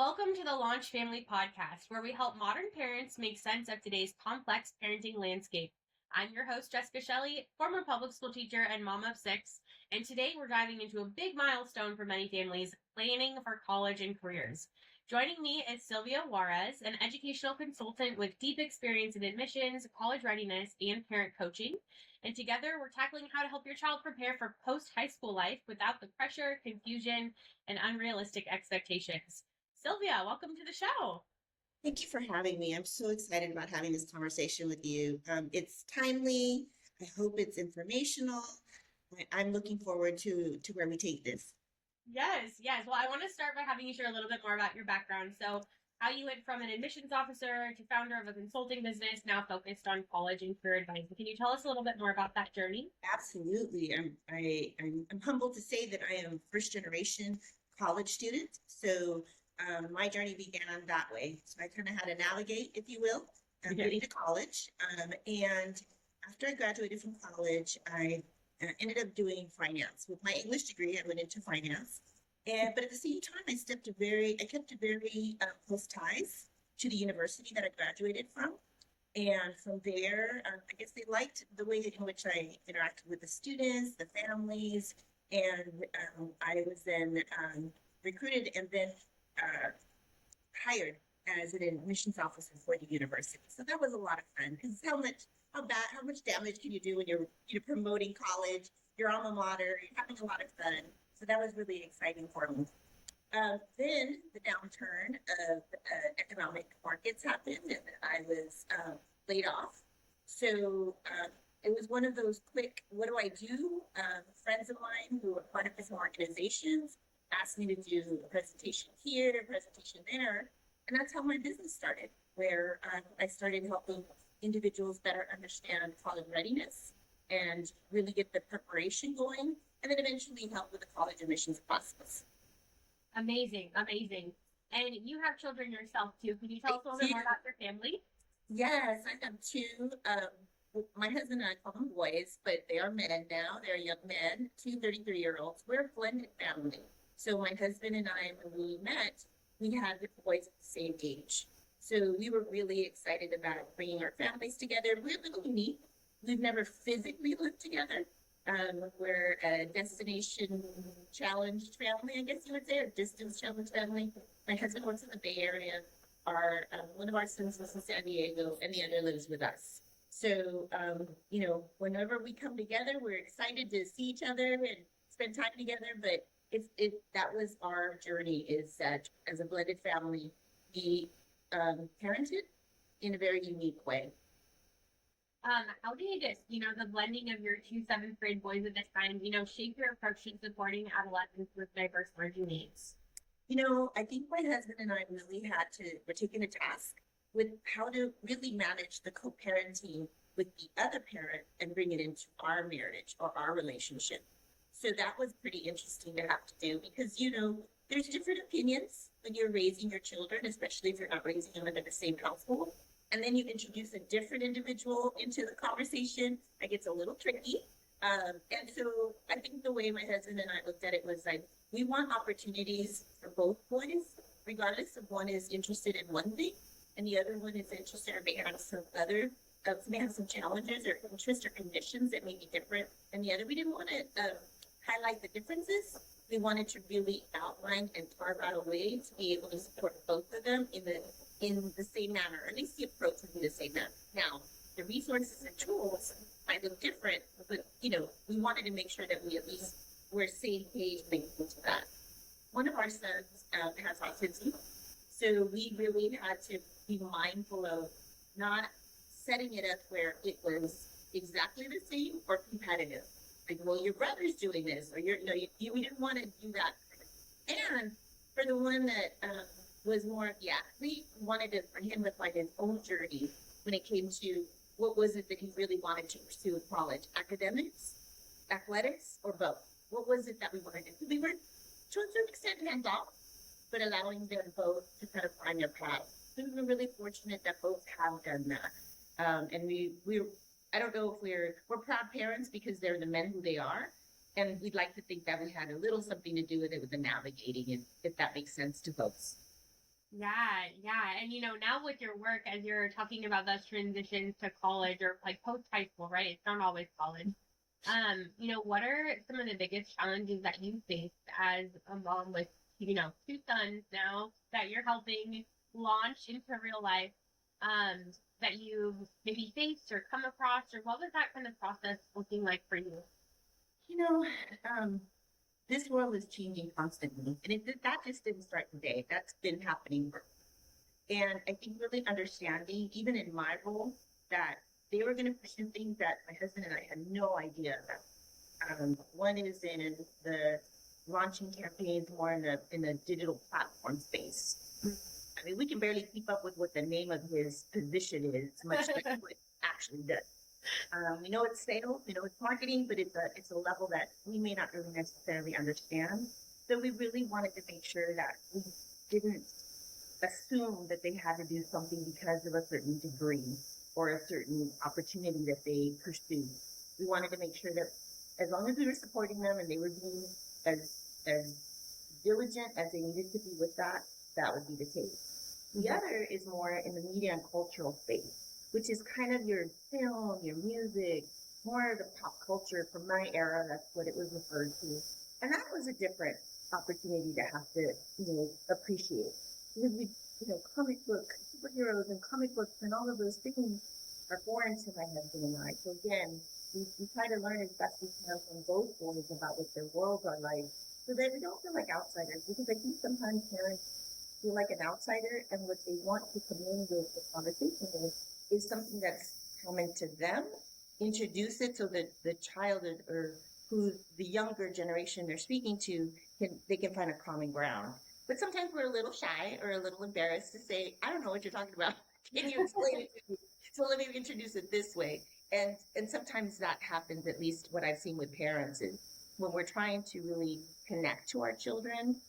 Welcome to the LaunchFamily Podcast, where we help modern parents make sense of today's complex parenting landscape. I'm your host, Jessica Shelley, former public school teacher and mom of six, and today we're diving into a big milestone for many families, planning for college and careers. Joining me is Sylvia Juarez, an educational consultant with deep experience in admissions, college readiness, and parent coaching. And together we're tackling how to help your child prepare for post-high school life without the pressure, confusion, and unrealistic expectations. Sylvia, welcome to the show. Thank you for having me. I'm so excited about having this conversation with you. It's timely. I hope it's informational. I'm looking forward to where we take this. Yes. Well, I want to start by having you share a little bit more about your background. So, how you went from an admissions officer to founder of a consulting business, now focused on college and career advice. Can you tell us a little bit more about that journey? Absolutely. I'm humbled to say that I am a first generation college student. So my journey began that way. So I kind of had to navigate, if you will, getting to college. And after I graduated from college, I ended up doing finance. With my English degree, I went into finance. But at the same time, I kept very close ties to the university that I graduated from. And from there, I guess they liked the way in which I interacted with the students, the families, and I was then recruited and then hired as an admissions officer for the university. So that was a lot of fun because how much damage can you do when you're promoting college, your alma mater, you're having a lot of fun. So that was really exciting for me. Then the downturn of economic markets happened and I was laid off. So it was one of those quick, what do I do? Friends of mine who were part of different organizations asked me to do a presentation here, a presentation there. And that's how my business started, where I started helping individuals better understand college readiness and really get the preparation going, and then eventually help with the college admissions process. Amazing. And you have children yourself too. Can you tell us a little bit more about your family? Yes, I have two. My husband and I call them boys, but they are men now. They're young men, two 33-year-olds. We're a blended family. So my husband and I, when we met, we had the boys at the same age. So we were really excited about bringing our families together. We're a little unique. We've never physically lived together. We're a destination challenged family, I guess you would say, or distance challenged family. My husband works in the Bay Area. One of our sons lives in San Diego, and the other lives with us. So, whenever we come together, we're excited to see each other and spend time together. But that was our journey, is that as a blended family, we parented in a very unique way. How did the blending of your two seventh grade boys at this time, shape your approach to supporting adolescents with diverse learning needs? I think my husband and I really were taken a task with how to really manage the co-parenting with the other parent and bring it into our marriage or our relationship. So that was pretty interesting to have to do because, there's different opinions when you're raising your children, especially if you're not raising them in the same household. And then you introduce a different individual into the conversation. It gets a little tricky. And so I think the way my husband and I looked at it was like, we want opportunities for both boys, regardless if one is interested in one thing and the other one is interested or may have some challenges or interests or conditions that may be different than the other. We didn't want to highlight the differences. We wanted to really outline and carve out a way to be able to support both of them in the same manner, or at least the approach would be the same manner. Now, the resources and tools might look different, but we wanted to make sure that we at least were same page linking to that. One of our sons has autism, so we really had to be mindful of not setting it up where it was exactly the same or competitive. Like, well, your brother's doing this, or we didn't want to do that. And for the one that was more of the athlete, wanted for him to find his own journey when it came to what was it that he really wanted to pursue in college, academics, athletics, or both. What was it that we wanted to do? We were, to a certain extent, hands-off, but allowing them both to kind of find their path. So we were really fortunate that both have done that. And we I don't know if we're proud parents because they're the men who they are. And we'd like to think that we had a little something to do with it with the navigating, and if that makes sense to folks. Yeah. And now with your work, as you're talking about those transitions to college or like post high school, right? It's not always college. What are some of the biggest challenges that you faced as a mom with, two sons now that you're helping launch into real life, that you've maybe faced or come across, or what was that kind of process looking like for you? You know, um, this world is changing constantly, and that just didn't start today. That's been happening. And I think really understanding, even in my role, that they were going to pursue things that my husband and I had no idea about. One is in the launching campaigns more in the digital platform space. I mean, we can barely keep up with what the name of his position is, much less what it actually does. We know it's sales, we know it's marketing, but it's a level that we may not really necessarily understand. So we really wanted to make sure that we didn't assume that they had to do something because of a certain degree or a certain opportunity that they pursued. We wanted to make sure that as long as we were supporting them and they were being as diligent as they needed to be with that, that would be the case. The other is more in the media and cultural space, which is kind of your film, your music, more of the pop culture from my era. That's what it was referred to. And that was a different opportunity to have to, appreciate. Because comic book superheroes and comic books and all of those things are foreign to my husband and I. So again, we try to learn as best we can from both boys about what their worlds are like so that we don't feel like outsiders. Because I think sometimes parents feel like an outsider, and what they want to communicate with the conversation is something that's common to them. Introduce it so that the child or who the younger generation they're speaking to can find a common ground. But sometimes we're a little shy or a little embarrassed to say, I don't know what you're talking about. Can you explain it to me? So let me introduce it this way. And sometimes that happens, at least what I've seen with parents is when we're trying to really connect to our children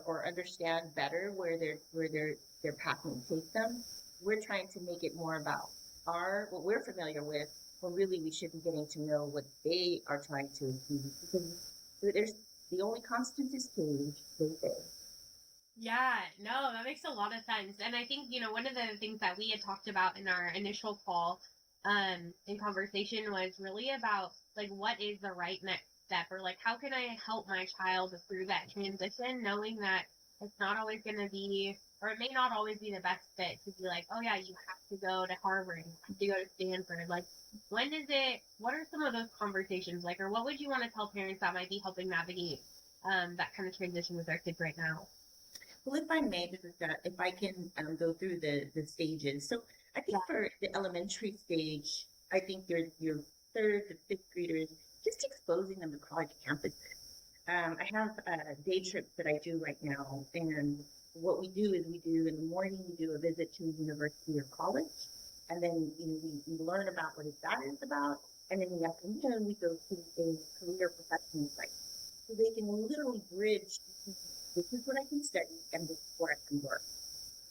or understand better where their path may take them, we're trying to make it more about what we're familiar with, when really we should be getting to know what they are trying to achieve. Because the only constant is change, they say. Yeah, no, that makes a lot of sense. And I think, one of the things that we had talked about in our initial call, in conversation was really about like what is the right next step, or like how can I help my child through that transition, knowing that it's not always gonna be, or it may not always be the best fit to be like, oh yeah, you have to go to Harvard, you have to go to Stanford. Like what are some of those conversations like, or what would you want to tell parents that might be helping navigate that kind of transition with their kids right now? Well, if I may, if I can go through the stages. So I think for the elementary stage, I think your third to fifth graders, just exposing them to college campuses. I have day trips that I do right now, and what we do is in the morning we do a visit to a university or college, and then we learn about what that is about, and then in the afternoon we go to a career professional site, so they can literally bridge. This is what I can study, and this is where I can work.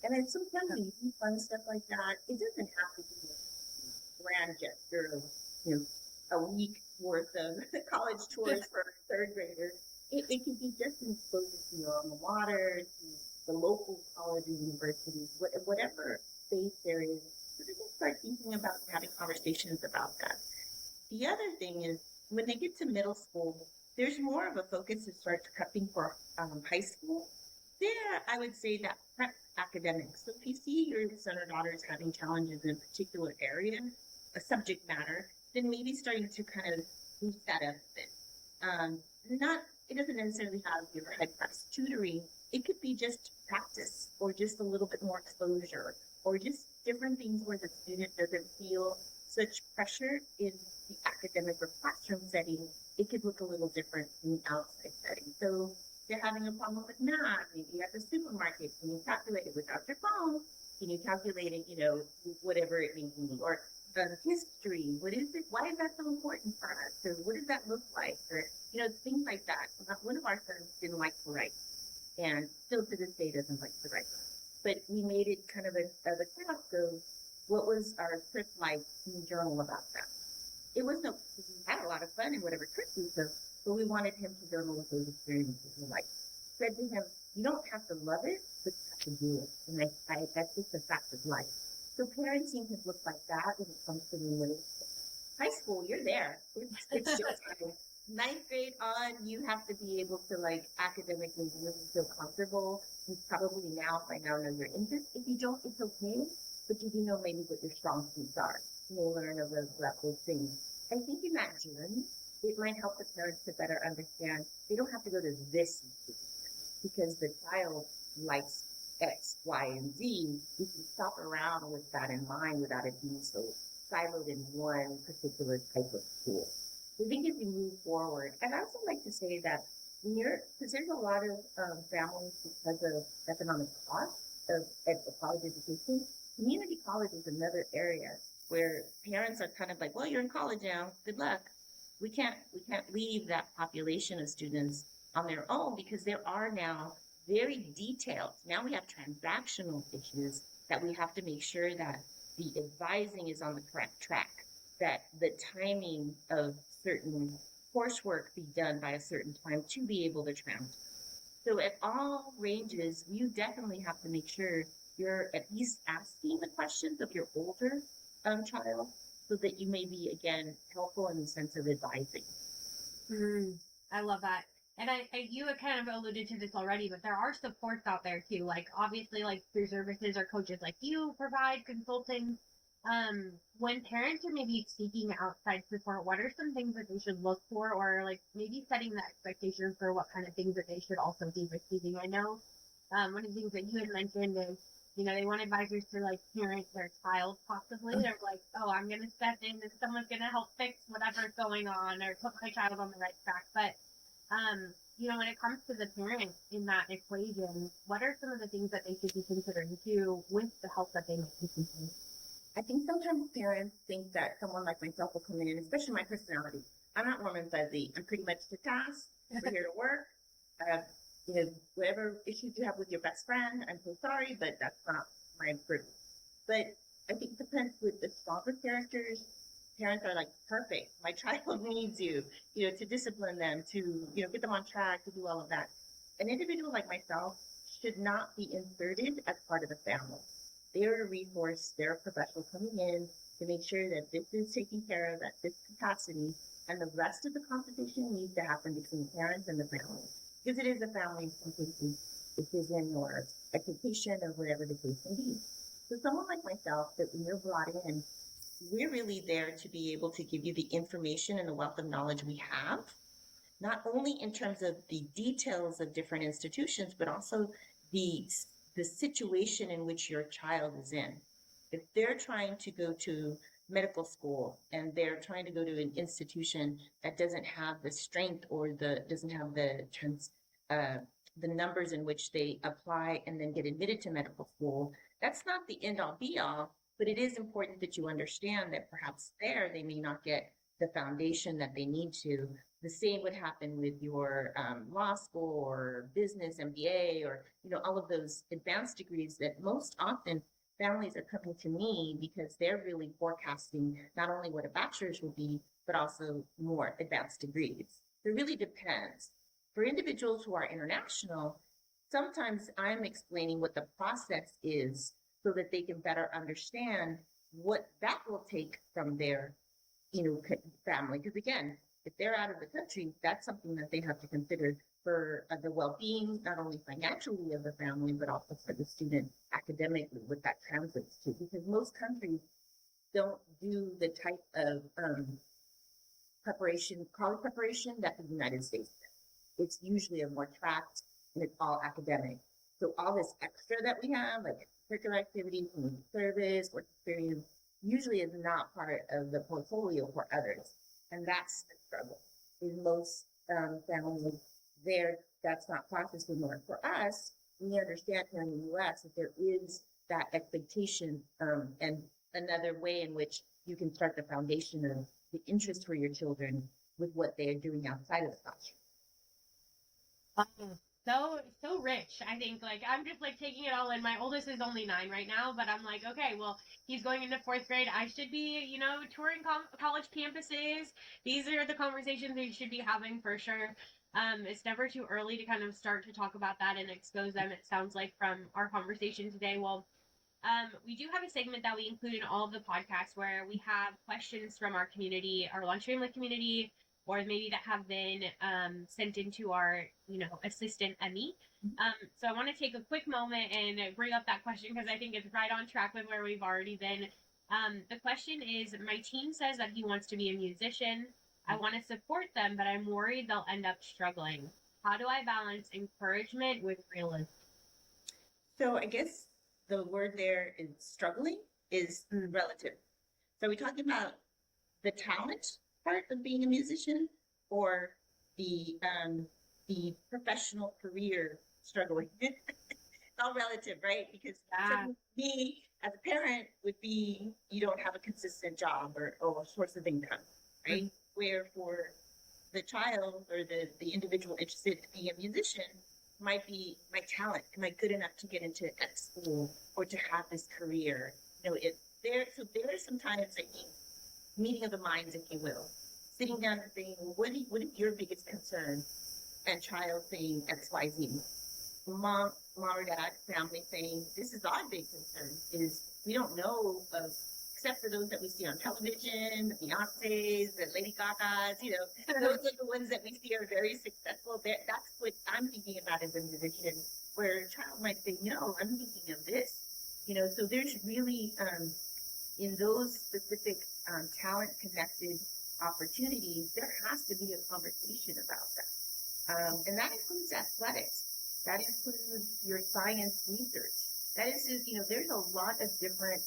And then sometimes when you do fun stuff like that, it doesn't have to be a grand gesture of, a week's worth of college tours for third graders. It can be just an exposure to your alma mater, to the local college or university, whatever space there is. So they can start thinking about having conversations about that. The other thing is when they get to middle school, there's more of a focus to start prepping for high school. There, I would say that prep academics. So if you see your son or daughter is having challenges in a particular area, a subject matter, then maybe starting to kind of boost that up a bit. It doesn't necessarily have your high class tutoring. It could be just practice or just a little bit more exposure or just different things where the student doesn't feel such pressure in the academic or classroom setting. It could look a little different in the outside setting. So they're having a problem with math, maybe at the supermarket, can you calculate it without your phone? Can you calculate it, whatever it may be? Or history, what is it? Why is that so important for us? Or what does that look like? Or, things like that. One of our sons didn't like to write, and still to this day doesn't like to write. But we made it kind of as a task of what was our trip like in the journal about that. It was we had a lot of fun in whatever trip we took, but we wanted him to journal what those experiences were like. Said to him, you don't have to love it, but you have to do it. And that's just a fact of life. So parenting has looked like that when it comes to the high school. You're there. It's showtime. Ninth grade on, you have to be able to like academically really feel comfortable. You probably by now know your interests. If you don't, it's okay. But you do know maybe what your strong suits are. You'll learn over those things. I think in that journey, it might help the parents to better understand they don't have to go to this institution because the child likes X, Y, and Z. You can shop around with that in mind without it being so siloed in one particular type of school. So I think as we move forward, and I also like to say that because there's a lot of families because of economic cost of college education, community college is another area where parents are kind of like, well, you're in college now, good luck. We can't leave that population of students on their own because there are now very detailed. Now we have transactional issues that we have to make sure that the advising is on the correct track, that the timing of certain coursework be done by a certain time to be able to transfer. So at all ranges, you definitely have to make sure you're at least asking the questions of your older child so that you may be, again, helpful in the sense of advising. I love that. And you had kind of alluded to this already, but there are supports out there too. Like obviously, like through services or coaches like you provide consulting. When parents are maybe seeking outside support, what are some things that they should look for, or like maybe setting the expectation for what kind of things that they should also be receiving? I know one of the things that you had mentioned is, they want advisors to like parent their child possibly. They're like, oh, I'm going to step in and someone's going to help fix whatever's going on or put my child on the right track. But, when it comes to the parent in that equation, what are some of the things that they should be considering too with the help that they might be seeking? I think sometimes parents think that someone like myself will come in, especially my personality. I'm not warm and fuzzy. I'm pretty much to task. We're here to work. Whatever issues you have with your best friend, I'm so sorry, but that's not my privilege. But I think it depends with the stronger characters. Parents are like, perfect. My child needs you, to discipline them, to, get them on track, to do all of that. An individual like myself should not be inserted as part of the family. They're a resource. They're a professional coming in to make sure that this is taken care of at this capacity, and the rest of the conversation needs to happen between parents and the family. Because it is a family in some cases, decision or education or whatever the case may be. So someone like myself, that when you're brought in, we're really there to be able to give you the information and the wealth of knowledge we have, not only in terms of the details of different institutions, but also the situation in which your child is in. If they're trying to go to medical school and they're trying to go to an institution that doesn't have the strength or doesn't have the numbers in which they apply and then get admitted to medical school, that's not the end all be all, but it is important that you understand that perhaps there they may not get the foundation that they need to. The same would happen with your law school or business MBA or, all of those advanced degrees that most often families are coming to me because they're really forecasting not only what a bachelor's will be, but also more advanced degrees. It really depends. For individuals who are international, sometimes I'm explaining what the process is so that they can better understand what that will take from their, family. Because again, if they're out of the country, that's something that they have to consider for the well-being, not only financially of the family, but also for the student academically, what that translates to. Because most countries don't do the type of college preparation that the United States does. It's usually a more tracked and it's all academic. So all this extra that we have, like curricular activities, community service, work experience, usually is not part of the portfolio for others. And that's the struggle. In most families there, that's not processed anymore. For us, we understand here in the U.S. that there is that expectation and another way in which you can start the foundation of the interest for your children with what they are doing outside of the classroom. So rich. I think I'm just taking it all in. My oldest is only 9 right now, but I'm like, okay, well, he's going into 4th grade. I should be, touring college campuses. These are the conversations we should be having for sure. It's never too early to kind of start to talk about that and expose them. It sounds like from our conversation today. Well, we do have a segment that we include in all of the podcasts where we have questions from our community, our Launch Family community, or maybe that have been sent into our, assistant Emmy. So I want to take a quick moment and bring up that question because I think it's right on track with where we've already been. The question is, my teen says that he wants to be a musician. I want to support them, but I'm worried they'll end up struggling. How do I balance encouragement with realism? So I guess the word there is struggling is relative. So are we talking about the talent part of being a musician or the professional career struggling? It's all relative, right? Because for me as a parent would be you don't have a consistent job or a source of income, right? Where for the child or the individual interested in being a musician might be my talent. Am I good enough to get into ed school or to have this career? There are sometimes I think meeting of the minds, if you will, sitting down and saying, well, what is your biggest concern? And child saying X, Y, Z. Mom or dad, family saying, this is our big concern, is we don't know of, except for those that we see on television, the Beyonces, the Lady Gagas, those are the ones that we see are very successful. That's what I'm thinking about as a musician, where a child might say, no, I'm thinking of this. So there's really, in those specific talent-connected opportunities, there has to be a conversation about that. And that includes athletics. That includes your science research. That is, there's a lot of different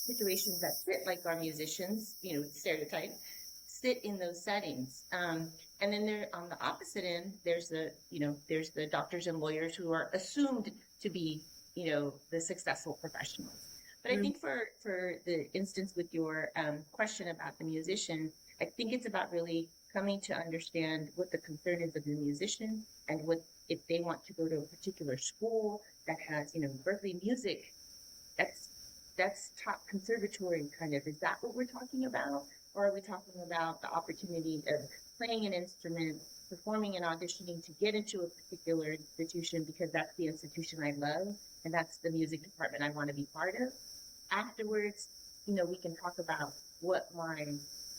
situations that fit, like our musicians, stereotype, sit in those settings. And then there, on the opposite end, there's the doctors and lawyers who are assumed to be, the successful professionals. But I think for the instance with your question about the musician, I think it's about really coming to understand what the concern is of the musician and what if they want to go to a particular school that has, Berkeley music, that's top conservatory kind of. Is that what we're talking about? Or are we talking about the opportunity of playing an instrument, performing and auditioning to get into a particular institution because that's the institution I love and that's the music department I want to be part of? Afterwards, we can talk about what my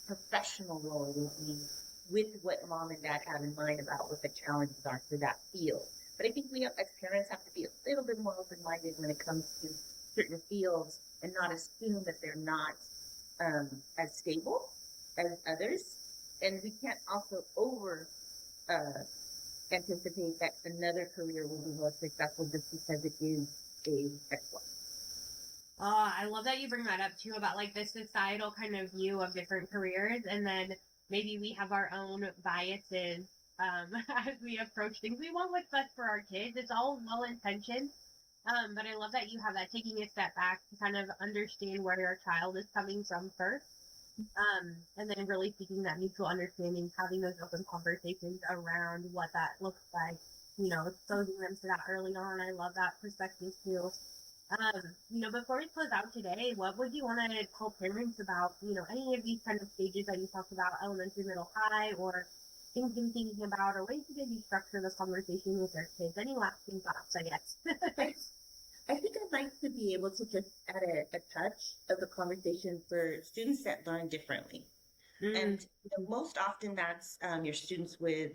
professional role will be with what mom and dad have in mind about what the challenges are for that field. But I think we, as parents, have to be a little bit more open-minded when it comes to certain fields and not assume that they're not as stable as others. And we can't also anticipate that another career will be more successful just because it is a excellent. I love that you bring that up too about like the societal kind of view of different careers, and then maybe we have our own biases as we approach things. We want what's best for our kids. It's all well intentioned, but I love that you have that taking a step back to kind of understand where your child is coming from first, and then really seeking that mutual understanding, having those open conversations around what that looks like. Exposing them to that early on. I love that perspective too. Before we close out today, what would you want to tell parents about, any of these kind of stages that you talked about, elementary, middle, high, or things to be thinking about, or ways to maybe structure this conversation with their kids? Any lasting thoughts, I guess? I think I'd like to be able to just add a touch of the conversation for students that learn differently. And most often that's your students with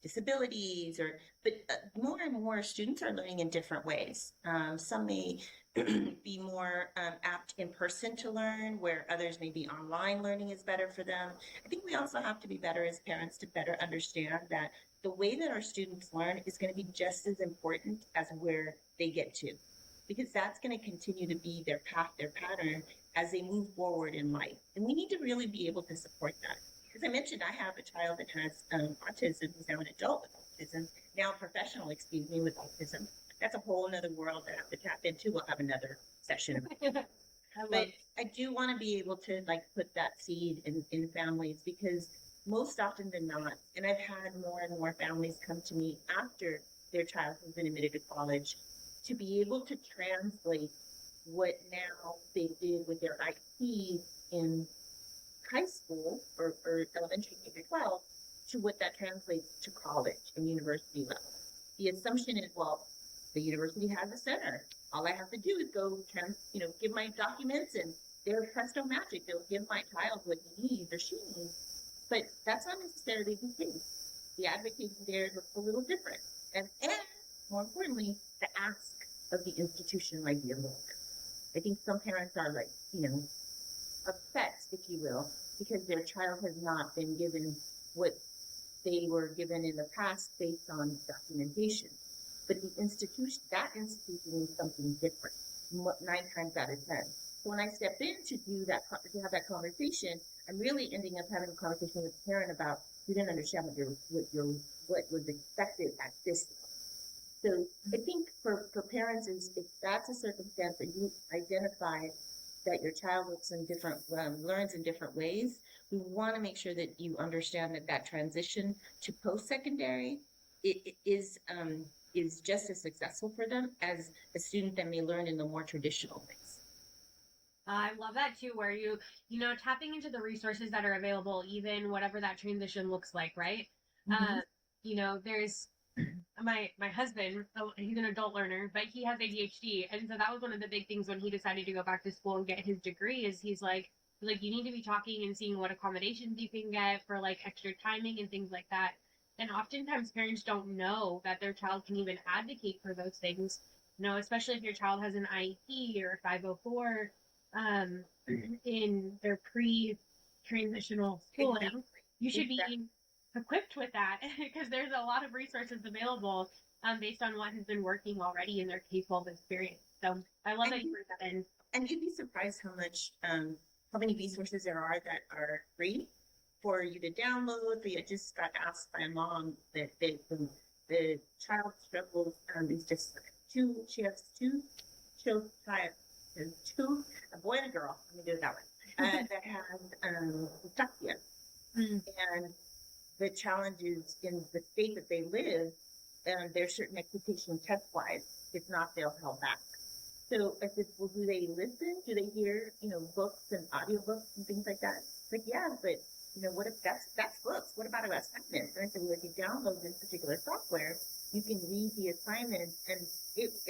disabilities, but more and more students are learning in different ways. Some may be more apt in person to learn, where others may be online learning is better for them. I think we also have to be better as parents to better understand that the way that our students learn is going to be just as important as where they get to, because that's going to continue to be their path, their pattern as they move forward in life. And we need to really be able to support that. As I mentioned, I have a child that has autism, who's now an adult with autism, now professional, with autism. That's a whole nother world that I have to tap into. We'll have another session. But I do want to be able to put that seed in families, because most often than not, and I've had more and more families come to me after their child has been admitted to college to be able to translate what now they did with their IEP in high school or elementary K-12 to what that translates to college and university level. The assumption is, well, the university has a center. All I have to do is go, give my documents, and they're presto magic. They'll give my child what he needs or she needs. But that's not necessarily the case. The advocacy there looks a little different. And more importantly, the ask of the institution might be a little different. I think some parents are upset, if you will, because their child has not been given what they were given in the past based on documentation. But that institution is something different, 9 times out of 10. So when I step in to have that conversation, I'm really ending up having a conversation with the parent about, you didn't understand what was expected at this level. So I think for parents, if that's a circumstance that you identify that your child learns in different ways, we want to make sure that you understand that transition to post-secondary is just as successful for them as a student that may learn in the more traditional ways. I love that too, where you tapping into the resources that are available, even whatever that transition looks like, right? Mm-hmm. There's my husband, he's an adult learner, but he has ADHD. And so that was one of the big things when he decided to go back to school and get his degree is he's like, you need to be talking and seeing what accommodations you can get for extra timing and things like that. And oftentimes parents don't know that their child can even advocate for those things, especially if your child has an IEP or 504 in their pre-transitional schooling. Exactly. You should be equipped with that because there's a lot of resources available based on what has been working already in their K-12 experience. So I love that you bring that in. And you'd be surprised how many resources there are that are free for you to download. I just got asked by a mom that the child struggles is just she has two children, a boy and a girl, let me do it that way, that have dyslexia. And the challenges in the state that they live, there's certain expectations test-wise. If not, they'll held back. So I said, well, do they listen? Do they hear, books and audiobooks and things like that? Yeah, but, what if that's books? What about assignments? And I said, well, if you download this particular software, you can read the assignment and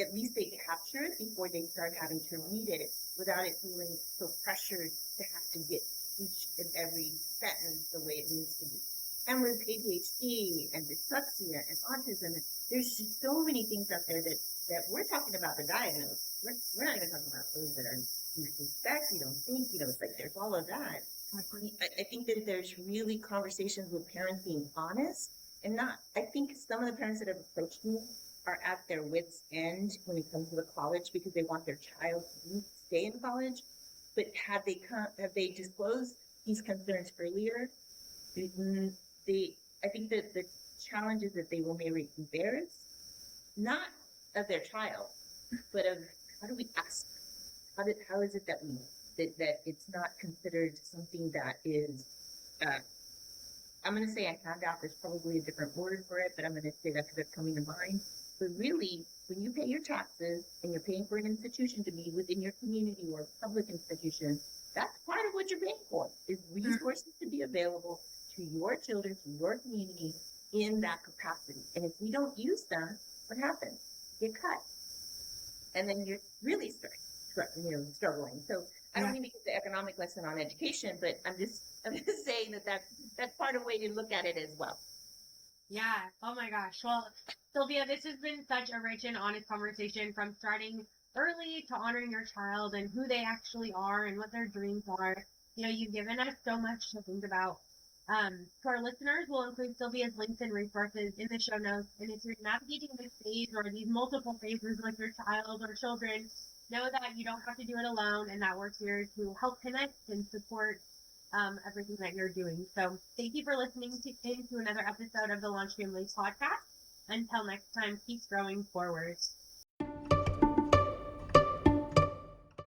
at least they capture it before they start having to read it without it feeling so pressured to have to get each and every sentence the way it needs to be. And with ADHD and dyslexia and autism, there's just so many things out there that we're talking about the diagnosed. We're not even talking about those that are you suspect, you don't think, it's there's all of that. I think that there's really conversations with parents being honest and not. I think some of the parents that have approached me are at their wits' end when it comes to the college because they want their child to stay in college. But have they disclosed these concerns earlier? I think that the challenges that they will maybe embarrass, not of their child, but of how do we ask? How is it that it's not considered something that is, I'm going to say I found out there's probably a different word for it, but I'm going to say that's what's coming to mind. But really, when you pay your taxes and you're paying for an institution to be within your community or a public institution, that's part of what you're paying for, is resources to be available to your children, to your community in that capacity. And if we don't use them, what happens? You get cut. And then you're really struggling. So I don't mean to give the economic lesson on education, but I'm just saying that's part of the way to look at it as well. Yeah. Oh my gosh. Well, Sylvia, this has been such a rich and honest conversation from starting early to honoring your child and who they actually are and what their dreams are. You've given us so much to think about. To our listeners, we'll include Sylvia's links and resources in the show notes. And if you're navigating this phase or these multiple phases with your child or children, know that you don't have to do it alone and that we're here to help connect and support everything that you're doing. So thank you for listening to another episode of the LaunchFamily Podcast. Until next time, keep growing forward.